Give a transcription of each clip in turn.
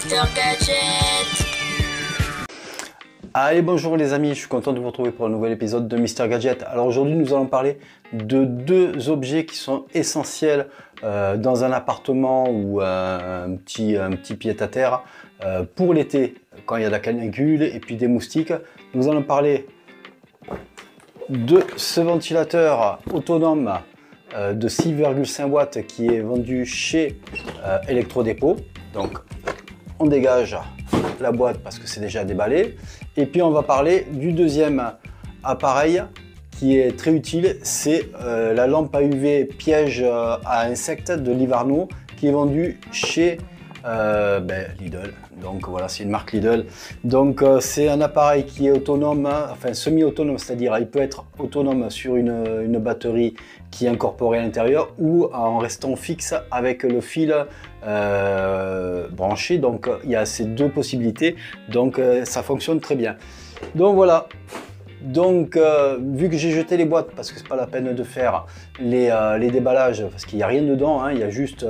Mister Gadget. Allez, bonjour les amis, je suis content de vous retrouver pour un nouvel épisode de Mister Gadget. Alors aujourd'hui nous allons parler de deux objets qui sont essentiels dans un appartement ou un petit pied-à-terre pour l'été quand il y a de la canicule et puis des moustiques. Nous allons parler de ce ventilateur autonome de 6,5 watts qui est vendu chez Electrodépôt. Donc on dégage la boîte parce que c'est déjà déballé. Et puis on va parler du deuxième appareil qui est très utile, c'est la lampe à UV piège à insectes de Livarno qui est vendue chez Lidl. Donc voilà, c'est une marque Lidl. Donc c'est un appareil qui est autonome, enfin semi-autonome, c'est-à-dire il peut être autonome sur une batterie qui est incorporée à l'intérieur ou en restant fixe avec le fil branché. Donc il y a ces deux possibilités, donc ça fonctionne très bien. Donc voilà. Donc vu que j'ai jeté les boîtes parce que c'est pas la peine de faire les déballages parce qu'il n'y a rien dedans, hein, il y a juste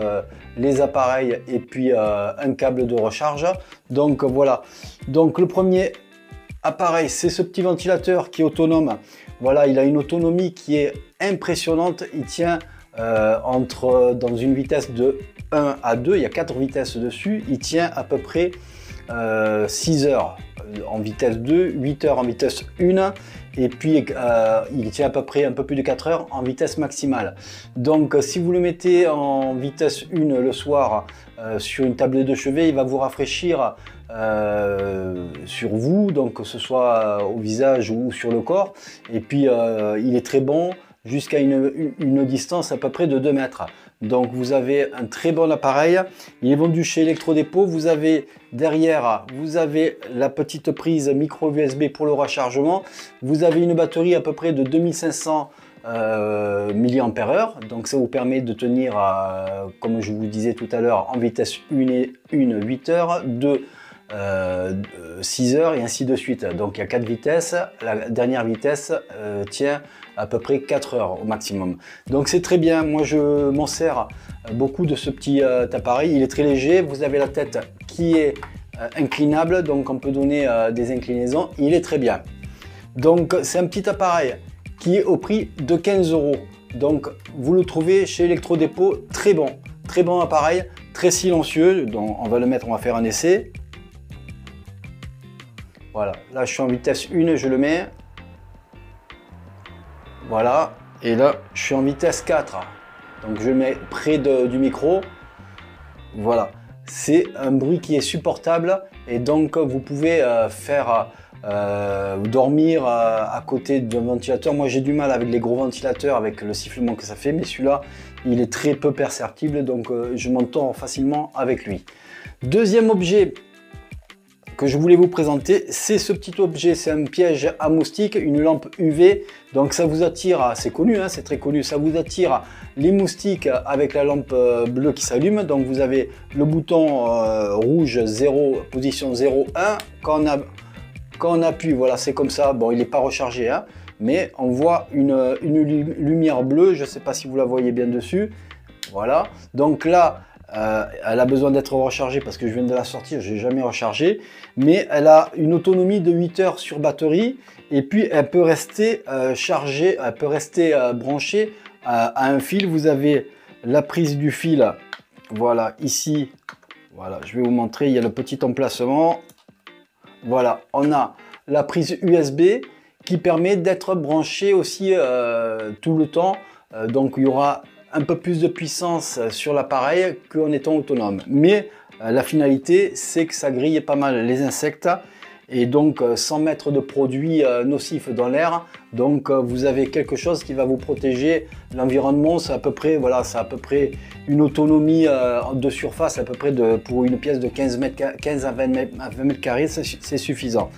les appareils et puis un câble de recharge. Donc voilà, donc le premier appareil c'est ce petit ventilateur qui est autonome. Voilà, il a une autonomie qui est impressionnante, il tient dans une vitesse de 1 à 2, il y a 4 vitesses dessus, il tient à peu près 6 heures en vitesse 2, 8 heures en vitesse 1 et puis il tient à peu près un peu plus de 4 heures en vitesse maximale. Donc si vous le mettez en vitesse 1 le soir sur une table de chevet, il va vous rafraîchir sur vous, donc que ce soit au visage ou sur le corps, et puis il est très bon jusqu'à une distance à peu près de 2 mètres. Donc vous avez un très bon appareil, il est vendu chez Electrodépôt. Vous avez derrière, vous avez la petite prise micro USB pour le rechargement, vous avez une batterie à peu près de 2500 mAh, donc ça vous permet de tenir, comme je vous disais tout à l'heure, en vitesse 1 8 heures, 2 6 heures et ainsi de suite. Donc il y a 4 vitesses, la dernière vitesse tient à peu près 4 heures au maximum. Donc c'est très bien, moi je m'en sers beaucoup de ce petit appareil, il est très léger, vous avez la tête qui est inclinable, donc on peut donner des inclinaisons, il est très bien. Donc c'est un petit appareil qui est au prix de 15 €. Donc vous le trouvez chez Electrodépôt, très bon appareil, très silencieux. Donc on va le mettre, on va faire un essai. Voilà, là je suis en vitesse 1, je le mets. Voilà, et là je suis en vitesse 4. Donc je le mets près du micro. Voilà, c'est un bruit qui est supportable et donc vous pouvez dormir à côté d'un ventilateur. Moi j'ai du mal avec les gros ventilateurs, avec le sifflement que ça fait, mais celui-là il est très peu perceptible, donc je m'entends facilement avec lui. Deuxième objet que je voulais vous présenter, c'est ce petit objet, c'est un piège à moustiques, une lampe UV. Donc ça vous attire, c'est connu, hein, c'est très connu, ça vous attire les moustiques avec la lampe bleue qui s'allume. Donc vous avez le bouton rouge 0, position 0, 1. Quand on appuie, voilà, c'est comme ça. Bon, il n'est pas rechargé, hein, mais on voit une lumière bleue, je ne sais pas si vous la voyez bien dessus. Voilà, donc là, elle a besoin d'être rechargée parce que je viens de la sortir, je n'ai jamais rechargé, mais elle a une autonomie de 8 heures sur batterie et puis elle peut rester chargée, elle peut rester branchée à un fil. Vous avez la prise du fil, voilà, ici, voilà, je vais vous montrer, il y a le petit emplacement. Voilà, on a la prise USB qui permet d'être branchée aussi tout le temps, donc il y aura un peu plus de puissance sur l'appareil qu'en étant autonome. Mais la finalité, c'est que ça grille pas mal les insectes et donc sans mettre de produits nocifs dans l'air. Donc vous avez quelque chose qui va vous protéger l'environnement. C'est à peu près, voilà, c'est à peu près une autonomie de surface à peu près pour une pièce de 15 à 20 mètres carrés, c'est suffisant.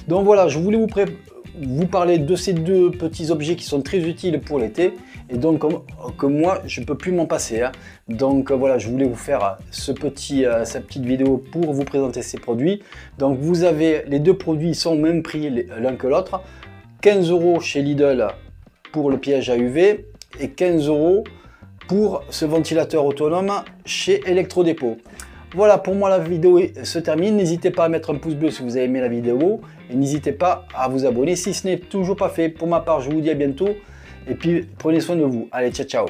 Donc voilà, je voulais vous parler de ces deux petits objets qui sont très utiles pour l'été et donc que moi je ne peux plus m'en passer, hein. Donc voilà, je voulais vous faire cette petite vidéo pour vous présenter ces produits. Donc vous avez les deux produits, sont au même prix l'un que l'autre, 15 € chez Lidl pour le piège à UV et 15 € pour ce ventilateur autonome chez Electrodépôt. Voilà, pour moi la vidéo se termine. N'hésitez pas à mettre un pouce bleu si vous avez aimé la vidéo. Et n'hésitez pas à vous abonner si ce n'est toujours pas fait. Pour ma part, je vous dis à bientôt. Et puis, prenez soin de vous. Allez, ciao, ciao.